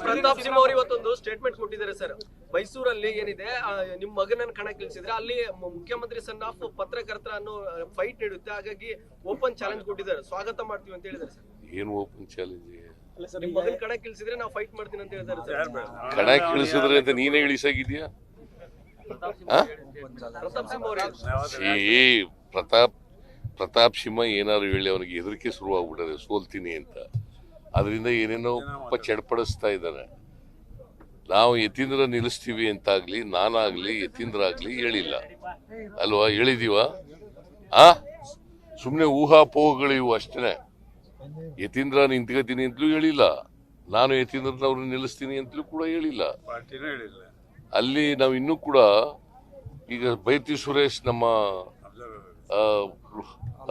ಪ್ರತಾಪ್ ಸಿಂಹ ಅವರು ಇವತ್ತೊಂದು ಸ್ಟೇಟ್ಮೆಂಟ್ ಕೊಟ್ಟಿದ್ದಾರೆ ಸರ್. ಮೈಸೂರಲ್ಲಿ ಏನಿದೆ ನಿಮ್ ಮಗನನ್ನ ಕಣಕ್ಕಿಳಿಸಿದ್ರೆ ಅಲ್ಲಿ ಮುಖ್ಯಮಂತ್ರಿ ಸನ್ ಆಫ್ ಪತ್ರಕರ್ತರ ಅನ್ನೋ ಫೈಟ್ ನೀಡುತ್ತೆ, ಹಾಗಾಗಿ ಓಪನ್ ಚಾಲೆಂಜ್ ಕೊಟ್ಟಿದ್ದಾರೆ, ಸ್ವಾಗತ ಮಾಡ್ತೀವಿ ಅಂತ ಹೇಳಿದ್ದಾರೆ ಸರ್. ಏನು ಓಪನ್ ಚಾಲೆಂಜ್? ನಿಮ್ ಮಗನ್ ಕಣಕ್ಕಿಳಿಸಿದ್ರೆ ನಾವು ಫೈಟ್ ಮಾಡ್ತೀನಿ ಅಂತ ಹೇಳಿದ್ದಾರೆ ಸರ್. ಕಣಕ್ಕಿಳಿಸಿದ್ರೆ ಅಂತ ನೀನೇ ಇಳಿಸಾಗಿದ್ಯಾ? ಪ್ರತಾಪ್ ಸಿಂಹ ಅವರು ಪ್ರತಾಪ್ ಸಿಂಹ ಏನಾದ್ರು ಹೇಳಿ ಅವನಿಗೆ ಹೆದರಿಕೆ ಶುರುವಾಗ್ಬಿಟ್ಟದೆ ಸೋಲ್ತೀನಿ ಅಂತ. ಅದರಿಂದ ಏನೇನೋ ಚಡ್ಪಡಿಸ್ತಾ ಇದ್ದಾನೆ. ನಾವು ಯತೀಂದ್ರ ನಿಲ್ಲಿಸ್ತೀವಿ ಅಂತಾಗ್ಲಿ ನಾನಾಗ್ಲಿ ಯತೀಂದ್ರ ಆಗ್ಲಿ ಹೇಳಿಲ್ಲ ಅಲ್ವಾ? ಹೇಳಿದೀವ? ಸುಮ್ನೆ ಊಹಾಪೋಹಗಳಿವು ಅಷ್ಟೇ. ಯತೀಂದ್ರ ನಿಂತ್ಕೋತೀನಿ ಅಂತಲೂ ಹೇಳಿಲ್ಲ, ನಾನು ಯತೀಂದ್ರನವ್ರನ್ನ ನಿಲ್ಲಿಸ್ತೀನಿ ಅಂತಲೂ ಕೂಡ ಹೇಳಿಲ್ಲ. ಅಲ್ಲಿ ನಾವು ಇನ್ನೂ ಕೂಡ ಈಗ ಬೈತಿ ಸುರೇಶ್ ನಮ್ಮ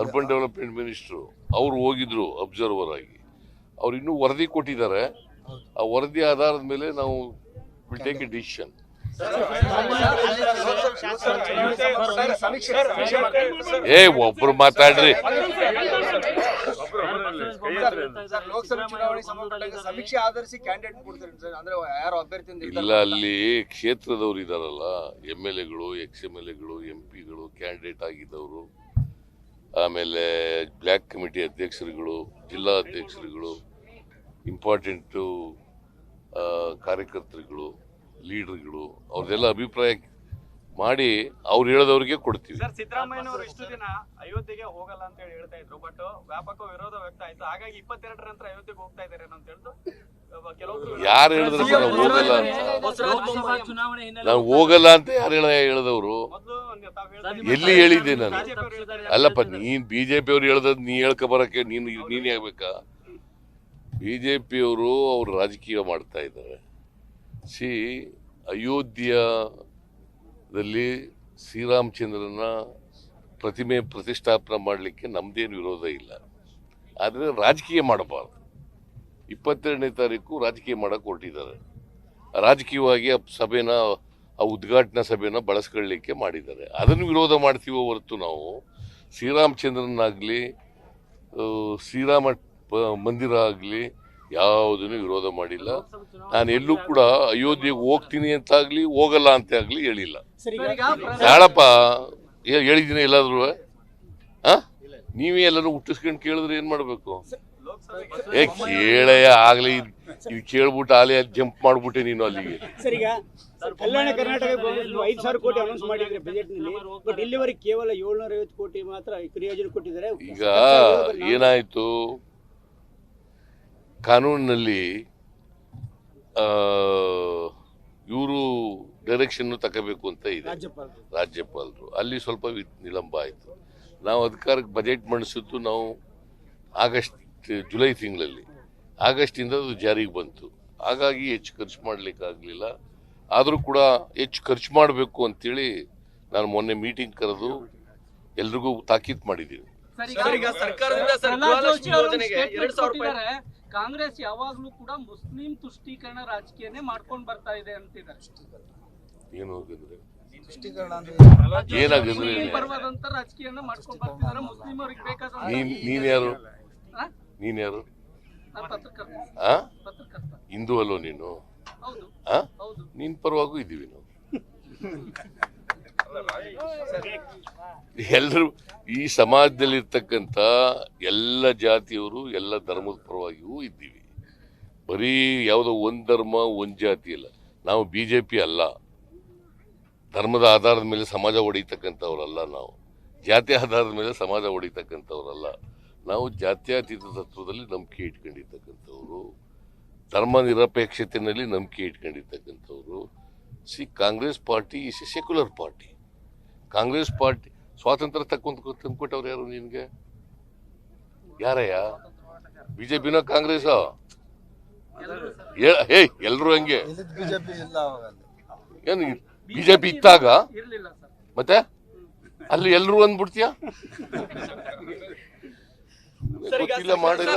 ಅರ್ಬನ್ ಡೆವಲಪ್ಮೆಂಟ್ ಮಿನಿಸ್ಟ್ರು ಅವರು ಹೋಗಿದ್ರು ಅಬ್ಸರ್ವರ್ ಆಗಿ. ಅವ್ರು ಇನ್ನೂ ವರದಿ ಕೊಟ್ಟಿದ್ದಾರೆ. ಆ ವರದಿ ಆಧಾರದ ಮೇಲೆ ನಾವು ವಿಲ್ ಟೇಕ್ ಎ ಡಿಸಿಷನ್. ಒಬ್ರು ಮಾತಾಡ್ರಿ. ಇಲ್ಲ, ಅಲ್ಲಿ ಕ್ಷೇತ್ರದವ್ರು ಇದಾರಲ್ಲ, MLAಗಳು, ex-MLAಗಳು, MP ಗಳು, ಕ್ಯಾಂಡಿಡೇಟ್ ಆಗಿದ್ದವರು, ಆಮೇಲೆ ಬ್ಲಾಕ್ ಕಮಿಟಿ ಅಧ್ಯಕ್ಷರುಗಳು, ಜಿಲ್ಲಾ ಅಧ್ಯಕ್ಷರುಗಳು, ಇಂಪಾರ್ಟೆಂಟ್ ಕಾರ್ಯಕರ್ತರುಗಳು, ಲೀಡರ್ಗಳು, ಅವ್ರದೆಲ್ಲ ಅಭಿಪ್ರಾಯ ಮಾಡಿ ಅವ್ರು ಹೇಳೋದವ್ರಿಗೆ ಕೊಡ್ತೀವಿ. ಸರ್, ಸಿದ್ದರಾಮಯ್ಯನವರು ಇಷ್ಟು ದಿನ ಅಯೋಧ್ಯೆಗೆ ಹೋಗಲ್ಲ ಅಂತ ಹೇಳಿ ಹೇಳ್ತಾ ಇದ್ರು, ಬಟ್ ವ್ಯಾಪಕ ವಿರೋಧ ವ್ಯಕ್ತ ಆಯ್ತು. ಹಾಗಾಗಿ 22ರ ನಂತರ ಅಯೋಧ್ಯೆಗೆ ಹೋಗ್ತಾ ಇದ್ದಾರೆ ಅಂತ ಹೇಳಿದ್ರು ಕೆಲವರು. ಯಾರು ಹೇಳಿದ್ರು ನಾವು ಹೋಗಲ್ಲ ಅಂತ? ನಾವು ಹೋಗಲ್ಲ ಅಂತ ಯಾರು ಹೇಳಿದವರು? ಎಲ್ಲಿ ಹೇಳಿದ್ದೆ ನಾನು? ಅಲ್ಲಪ್ಪ, ನೀನ್ BJP ಅವ್ರು ಹೇಳ್ದದ್ ನೀ ಹೇಳ್ಕ ಬರಕ್ಕೆ ನೀನೇ ಆಗ್ಬೇಕಾ? BJP ಅವರು ಅವ್ರು ರಾಜಕೀಯ ಮಾಡ್ತಾ ಇದ್ದಾರೆ. ಅಯೋಧ್ಯದಲ್ಲಿ ಶ್ರೀರಾಮಚಂದ್ರನ ಪ್ರತಿಮೆ ಪ್ರತಿಷ್ಠಾಪನೆ ಮಾಡಲಿಕ್ಕೆ ನಮ್ದೇನು ವಿರೋಧ ಇಲ್ಲ. ಆದರೆ ರಾಜಕೀಯ ಮಾಡಬಾರ್ದು. 22ನೇ ತಾರೀಕು ರಾಜಕೀಯ ಮಾಡಕ್ಕೆ ಹೊರಟಿದ್ದಾರೆ. ರಾಜಕೀಯವಾಗಿ ಆ ಸಭೆನ, ಆ ಉದ್ಘಾಟನಾ ಸಭೆನ ಬಳಸ್ಕೊಳ್ಳಿಕ್ಕೆ ಮಾಡಿದ್ದಾರೆ. ಅದನ್ನು ವಿರೋಧ ಮಾಡ್ತೀವೋ ಹೊರತು ನಾವು ಶ್ರೀರಾಮಚಂದ್ರನಾಗಲಿ ಶ್ರೀರಾಮ ಮಂದಿರ ಆಗಲಿ ಯಾವುದನ್ನು ವಿರೋಧ ಮಾಡಿಲ್ಲ. ನಾನು ಎಲ್ಲೂ ಕೂಡ ಅಯೋಧ್ಯೆಗೆ ಹೋಗ್ತೀನಿ ಅಂತಾಗ್ಲಿ ಹೋಗಲ್ಲ ಅಂತ ಆಗ್ಲಿ ಹೇಳಿಲ್ಲ. ಯಾಳಪ್ಪ ಹೇಳಿದ್ದೀನಿ ಎಲ್ಲಾದ್ರು? ನೀವೇ ಎಲ್ಲರೂ ಹುಟ್ಟಿಸ್ಕೊಂಡು ಕೇಳಿದ್ರೆ ಏನ್ ಮಾಡ್ಬೇಕು? ಕೇಳಯ್ಯ, ಆಗ್ಲಿ ಇದು ಕೇಳ್ಬಿಟ್ಟು ಆಲೇ ಜಂಪ್ ಮಾಡ್ಬಿಟ್ಟೆ ನೀನು ಅಲ್ಲಿಗೆ. ಕಲ್ಯಾಣ ಕರ್ನಾಟಕ 5,000 ಕೋಟಿ ಅನೌನ್ಸ್ ಮಾಡಿದ್ರೆ ಬಜೆಟ್ ನಲ್ಲಿ, ಬಟ್ ಇಲ್ಲಿವರೆಗೆ ಕೇವಲ 750 ಕೋಟಿ ಮಾತ್ರ ಕ್ರಿಯೋಜನೆ ಕೊಟ್ಟಿದ್ದಾರೆ. ಈಗ ಏನಾಯ್ತು, ಕಾನೂನಿನಲ್ಲಿ ಇವರು ಡೈರೆಕ್ಷನ್ ತಗೋಬೇಕು ಅಂತ ಇದೆ ರಾಜ್ಯಪಾಲರು. ಅಲ್ಲಿ ಸ್ವಲ್ಪ ವಿಳಂಬ ಆಯಿತು. ನಾವು ಅಧಿಕಾರಕ್ಕೆ ಬಜೆಟ್ ಮಂಡಿಸಿದ್ದು ನಾವು ಜುಲೈ ತಿಂಗಳಲ್ಲಿ, ಆಗಸ್ಟಿಂದ ಅದು ಜಾರಿಗೆ ಬಂತು. ಹಾಗಾಗಿ ಹೆಚ್ಚು ಖರ್ಚು ಮಾಡಲಿಕ್ಕಾಗಲಿಲ್ಲ. ಆದರೂ ಕೂಡ ಹೆಚ್ಚು ಖರ್ಚು ಮಾಡಬೇಕು ಅಂತೇಳಿ ನಾನು ಮೊನ್ನೆ ಮೀಟಿಂಗ್ ಕರೆದು ಎಲ್ರಿಗೂ ತಾಕೀತು ಮಾಡಿದ್ದೀನಿ. ಕಾಂಗ್ರೆಸ್ ಯಾವಾಗ್ಲೂ ಕೂಡ ಮುಸ್ಲಿಂ ತುಷ್ಟೀಕರಣ ರಾಜಕೀಯನೇ ಮಾಡ್ಕೊಂಡು ಬರ್ತಾ ಇದೆ ಅಂತಿದ್ದಾರೆ. ಏನು ಹೋಗಿದ್ರೆ ಪರವಾದಂತ ರಾಜಕೀಯನ ಮಾಡ್ಕೊಂಡು ಬರ್ತಿದ್ದಾರೆ. ಮುಸ್ಲಿಂ ಅವ್ರಿಗೆ ಬೇಕಾದ ನೀನ್ ಯಾರು? ಪತ್ರಕರ್ತ. ಹಿಂದೂ ಅಲ್ಲೋ ನೀನು? ಹೌದು. ನೀನ್ ಪರವಾಗೂ ಇದ್ದೀವಿ ನಾವು. ಎಲ್ಲರೂ ಈ ಸಮಾಜದಲ್ಲಿರ್ತಕ್ಕಂಥ ಎಲ್ಲ ಜಾತಿಯವರು, ಎಲ್ಲ ಧರ್ಮದ ಪರವಾಗಿಯೂ ಇದ್ದೀವಿ. ಬರೀ ಯಾವುದೋ ಒಂದ್ ಧರ್ಮ ಒಂದ್ ಜಾತಿ ಇಲ್ಲ. ನಾವು BJP ಅಲ್ಲ. ಧರ್ಮದ ಆಧಾರದ ಮೇಲೆ ಸಮಾಜ ಹೊಡಿತಕ್ಕಂಥವ್ರಲ್ಲ. ನಾವು ಜಾತಿ ಆಧಾರದ ಮೇಲೆ ಸಮಾಜ ಹೊಡಿತಕ್ಕಂಥವ್ರಲ್ಲ. ನಾವು ಜಾತ್ಯತೀತ ತತ್ವದಲ್ಲಿ ನಂಬಿಕೆ ಇಟ್ಕೊಂಡಿರ್ತಕ್ಕಂಥವ್ರು, ಧರ್ಮ ನಿರಪೇಕ್ಷತೆಯಲ್ಲಿ ನಂಬಿಕೆ ಇಟ್ಕೊಂಡಿರ್ತಕ್ಕಂಥವ್ರು. Congress party is a secular party. Congress party ಸ್ವಾತಂತ್ರ್ಯ ತಂದ್ಕೊಟ್ಟವ್ರು ಯಾರು ನಿನ್ಗೆ? ಯಾರಯ್ಯ? BJPನ ಕಾಂಗ್ರೆಸ್? ಎಲ್ರು ಹಂಗೆ. ಏನು BJP ಇದ್ದಾಗ ಮತ್ತೆ ಅಲ್ಲಿ ಎಲ್ರು ಅಂದ್ಬಿಡ್ತೀಯ? ಗೊತ್ತಿಲ್ಲ ಮಾಡಿದ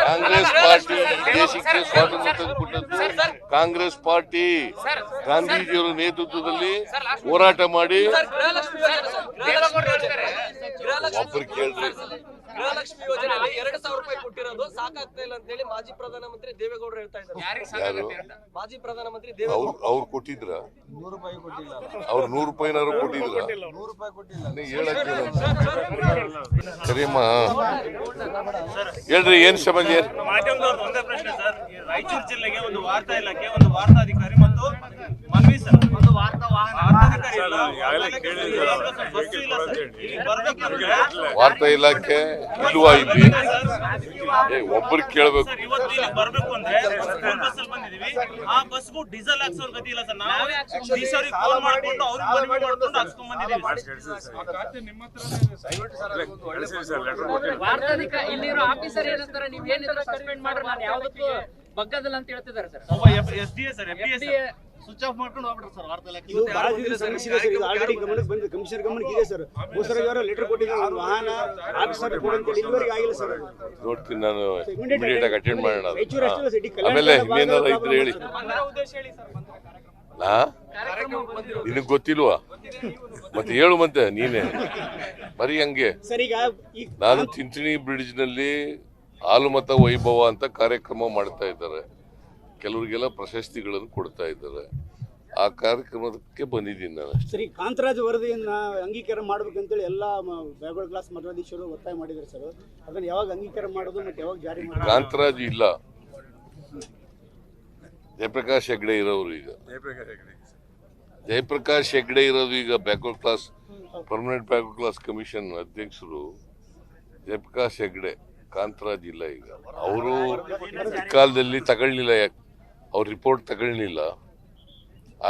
ಕಾಂಗ್ರೆಸ್ ಪಾರ್ಟಿ ದೇಶಕ್ಕೆ ಸ್ವಾತಂತ್ರ್ಯ ತಂದುಕೊಟ್ಟದ್ದು ಕಾಂಗ್ರೆಸ್ ಪಾರ್ಟಿ. ಗಾಂಧೀಜಿಯವರ ನೇತೃತ್ವದಲ್ಲಿ ಹೋರಾಟ ಮಾಡಿ ಒಬ್ಬರು ಕೇಳ್ರಿ. ಗೃಹಲಕ್ಷ್ಮಿ ಯೋಜನೆಯಲ್ಲಿ 2,000 ರೂಪಾಯಿ ಕೊಟ್ಟಿರೋ ಇರೋದು ಸಾಕಾಗ್ತಾ ಇಲ್ಲ ಅಂತ ಹೇಳಿ ಮಾಜಿ ಪ್ರಧಾನಮಂತ್ರಿ ದೇವೇಗೌಡರು ಹೇಳ್ತಾ ಇದ್ದಾರೆ. ಯಾರು ಮಾಜಿ ಪ್ರಧಾನಮಂತ್ರಿ ದೇವೇಗೌಡರು ಅವ್ರು ಕೊಟ್ಟಿದ್ರ ಅವ್ರು 100 ರೂಪಾಯಿನಾರು ಕೊಟ್ಟಿದ್ರ ಸರಿಯಮ್ಮ ಹೇಳ್ರಿ ಏನ್ ಸಮಸ್ಯೆ. ಮಾಧ್ಯಮದವ್ರದ್ದು ಒಂದೇ ಪ್ರಶ್ನೆ ಸರ್. ಈ ರಾಯಚೂರು ಜಿಲ್ಲೆಗೆ ಒಂದು ವಾರ್ತಾ ಇಲಾಖೆ, ಒಂದು ವಾರ್ತಾಧಿಕಾರಿ ಮತ್ತು ಮನವಿ ಸರ್, ಒಂದು ವಾರ್ತಾಧಿಕಾರಿ ಇಲ್ಲ, ಬಸ್ಸು ಇಲ್ಲ ಸರ್. ಇಲ್ಲಿ ಬರ್ಬೇಕಂದ್ರೆ ವಾರ್ತಾ ಇಲಾಖೆ ಇಲ್ವಾ ಇಲ್ಲಿ ಒಬ್ಬರಿಗೆ ಕೇಳ್ಬೇಕು. ಸರ್ ಇವತ್ತು ಇಲ್ಲಿ ಬರ್ಬೇಕು ಅಂದ್ರೆ ಸ್ಕೂಲ್ ಬಸ್ ಅಲ್ಲಿ ಬಂದಿದೀವಿ. ಆ ಬಸ್ಗೂ ಡೀಸೆಲ್ ಹಾಕ್ಸೋರ್ ಗತಿ ಇಲ್ಲ ಸರ್. ನಾವು ಟೀಚರ್ಗೆ ಕಾಲ್ ಮಾಡ್ಕೊಂಡು ಅವ್ರಿಗೆ ಮನವಿ ಮಾಡ್ಕೊಂಡು ಹಾಕ್ಸ್ಕೊಂಡ್ ಬಂದಿದೀವಿ. ವಾರ್ತಾಧಿಕಾರಿ ಇಲ್ಲಿರೋ ಆಫೀಸರ್ ಏನಂತಾರೆ, ನೀವ್ ಏನಿದ್ರು ಸಸ್ಪೆಂಡ್ ಮಾಡ್ರಿ, ನಾನು ಯಾವ್ದಕ್ಕೂ ಬಗ್ಗದಲ್ಲ ಅಂತ ಹೇಳ್ತಿದ್ದಾರೆ sir. SDA sir, FDA switch off ಮಾಡ್ಕೊಂಡು ಹೋಗ್ಬಿಟ್ರು ಸರ್ ವಾರ್ತಾ ಇಲಾಖೆ. ಇದು ಬಹಳ ದಿನ ಸಮಸ್ಯೆ ಇದೆ ಸರ್. ಇದು ಆಲ್ರೆಡಿ ಗಮನಕ್ಕೆ ಬಂದಿದೆ, ಕಮಿಷನರ್ ಗಮನಕ್ಕೆ ಇದೆ ಸರ್. ಬೋಸರವರು ಲೆಟರ್ ಕೊಟ್ಟಿದ್ದಾರೆ, ಒಂದು ವಾಹನ ಆಫೀಸರ್ ಕೊಡಂತ ಇಲ್ಲಿವರೆಗೆ ಆಗಿಲ್ಲ ಸರ್. ನೋಡ್ತೀನಿ ನಾನು ಇಮಿಡಿಯೇಟ್ ಆಗಿ ಅಟೆಂಡ್ ಮಾಡೋಣ. ರಾಯಚೂರು ಅಷ್ಟೇ ಸರ್, ಇಡೀ ಕಲ್ಯಾಣ ಆಮೇಲೆ ಇನ್ನೇನಾದ್ರು ಇದ್ರೆ ಹೇಳಿ. ಬಂದಿರೋ ಉದ್ದೇಶ ಹೇಳಿ ಸರ್. ನಾ ನಿನಗ್ ಗೊತ್ತಿಲ್ವಾ ಮತ್ತೆ ಹೇಳು ಮತ್ತೆ ನೀನೆ ಬರೀ ಹಂಗೆ. ಸರ್ ಈಗ ನಾನು ತಿಂತಿಣಿ ಬ್ರಿಡ್ಜ್ ನಲ್ಲಿ ಹಾಲುಮತ ವೈಭವ ಅಂತ ಕಾರ್ಯಕ್ರಮ ಮಾಡ್ತಾ ಇದ್ದಾರೆ. ಕೆಲವರಿಗೆಲ್ಲ ಪ್ರಶಸ್ತಿಗಳನ್ನು ಕೊಡ್ತಾ ಇದ್ದಾರೆ. ಆ ಕಾರ್ಯಕ್ರಮಕ್ಕೆ ಬಂದಿದ್ದೀನಿ ನಾನು. ಸರಿ, ಕಾಂತರಾಜ್ ವರದಿಯನ್ನ ಅಂಗೀಕಾರ ಮಾಡ್ಬೇಕಂತೇಳಿ ಎಲ್ಲ ಬ್ಯಾಕ್ವರ್ಡ್ ಕ್ಲಾಸ್ ಮಠಾಧೀಶರು ಒತ್ತಾಯ ಮಾಡಿದ್ದಾರೆ ಸರ್. ಅದನ್ನ ಯಾವಾಗ ಅಂಗೀಕಾರ ಮಾಡೋದು ಮತ್ತೆ ಯಾವಾಗ ಜಾರಿ ಮಾಡೋದು? ಕಾಂತರಾಜ್ ಇಲ್ಲ, ಜಯಪ್ರಕಾಶ್ ಹೆಗ್ಡೆ ಇರೋರು ಈಗ. ಜಯಪ್ರಕಾಶ್ ಹೆಗ್ಡೆ ಇರೋದು ಈಗ backward class permanent backward class commission ಅಧ್ಯಕ್ಷರು ಜಯಪ್ರಕಾಶ್ ಹೆಗ್ಡೆ. ಕಾಂತರಾಜ್ ಇಲ್ಲ ಈಗ. ಅವರು ಕಾಲದಲ್ಲಿ ತಗೊಳ್ಳಿಲ್ಲ, ಅವ್ರ ರಿಪೋರ್ಟ್ ತಗೊಳ್ಳಿಲ್ಲ.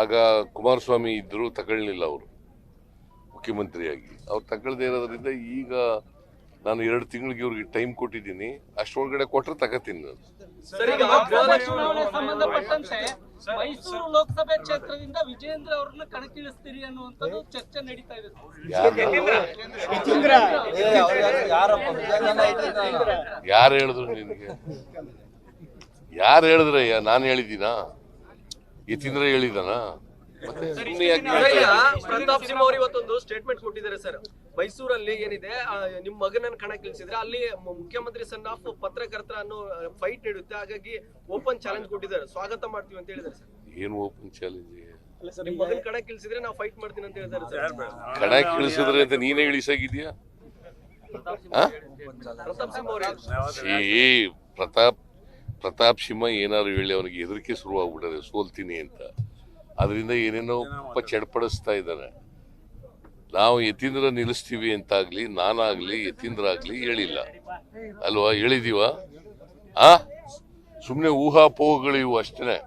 ಆಗ ಕುಮಾರಸ್ವಾಮಿ ಇದ್ರು, ತಗೊಳ್ಳಿಲ್ಲ ಅವರು ಮುಖ್ಯಮಂತ್ರಿಯಾಗಿ. ಅವ್ರು ತಗೊಳ್ದೇ ಇರೋದ್ರಿಂದ ಈಗ ನಾನು 2 ತಿಂಗಳಿಗೆ ಇವ್ರಿಗೆ ಟೈಮ್ ಕೊಟ್ಟಿದ್ದೀನಿ. ಅಷ್ಟೊಳಗಡೆ ಕೊಟ್ಟರೆ ತಗೋತೀನಿ ನಾನು. ಲೋಕಸಭಾ ಚುನಾವಣೆ ಸಂಬಂಧಪಟ್ಟಂತೆ ಮೈಸೂರು ಲೋಕಸಭೆ ಕ್ಷೇತ್ರದಿಂದ ವಿಜೇಂದ್ರ ಅವ್ರನ್ನ ಕಣಕ್ಕಿಳಿಸ್ತೀರಿ ಅನ್ನುವಂಥದ್ದು ಚರ್ಚೆ ನಡೀತಾ ಇದೆ. ಯಾರು ಹೇಳಿದ್ರು ನಿನಗೆ? ಯಾರು ಹೇಳಿದ್ರಯ್ಯ? ನಾನು ಹೇಳಿದ್ದೀನಾ? ಯತೀಂದ್ರ ಹೇಳಿದಾನ? ಮತ್ತೆ ಸುಮ್ಮನೆ ಯಾಕೆ ಹೇಳ್ತಾ ಇದ್ದೀಯ? ಪ್ರತಾಪ್ ಸಿಂಹ ಅವರು ಇವತ್ತೊಂದು ಸ್ಟೇಟ್ಮೆಂಟ್ ಕೊಟ್ಟಿದ್ದಾರೆ ಸರ್. ಮೈಸೂರಲ್ಲಿ ಏನಿದೆ ನಿಮ್ ಮಗನನ್ನ ಕಣಕ್ಕಿಳಿಸಿದ್ರೆ ಅಲ್ಲಿ ಮುಖ್ಯಮಂತ್ರಿ ಸನ್ ಆಫ್ ಪತ್ರಕರ್ತರ ಅನ್ನೋ ಫೈಟ್ ನೀಡುತ್ತೆ, ಹಾಗಾಗಿ ಓಪನ್ ಚಾಲೆಂಜ್ ಕೊಟ್ಟಿದ್ದಾರೆ, ಸ್ವಾಗತ ಮಾಡ್ತೀವಿ ಅಂತ ಹೇಳಿದ್ದಾರೆ ಸರ್. ಏನು ಓಪನ್ ಚಾಲೆಂಜ್? ನಿಮ್ ಮಗನ್ ಕಣಕ್ಕಿಳಿಸಿದ್ರೆ ನಾವು ಫೈಟ್ ಮಾಡ್ತೀನಿ ಅಂತ ಹೇಳಿದ್ದಾರೆ ಸರ್. ಕಣಕ್ಕೆ ಇಳಿಸಿದ್ರೆ ಅಂತ ನೀನೇ ಇಳಿಸಾಗಿದ್ಯಾ? ಪ್ರತಾಪ್ ಸಿಂಹ ಅವರು ಪ್ರತಾಪ್ ಸಿಂಹ ಏನಾದ್ರು ಹೇಳಿ ಅವನಿಗೆ ಹೆದರಿಕೆ ಶುರುವಾಗ್ಬಿಟ್ಟದೆ, ಸೋಲ್ತೀನಿ ಅಂತ. ಅದರಿಂದ ಏನೇನೋ ಚಡ್ಪಡಿಸ್ತಾ ಇದ್ದಾನೆ. ನಾವು ಯತೀಂದ್ರ ನಿಲ್ಲಿಸ್ತೀವಿ ಅಂತಾಗ್ಲಿ, ನಾನಾಗ್ಲಿ, ಯತೀಂದ್ರ ಆಗ್ಲಿ ಹೇಳಿಲ್ಲ ಅಲ್ವಾ? ಹೇಳಿದೀವ? ಸುಮ್ನೆ ಊಹಾಪೋಹಗಳಿವು ಅಷ್ಟೇ.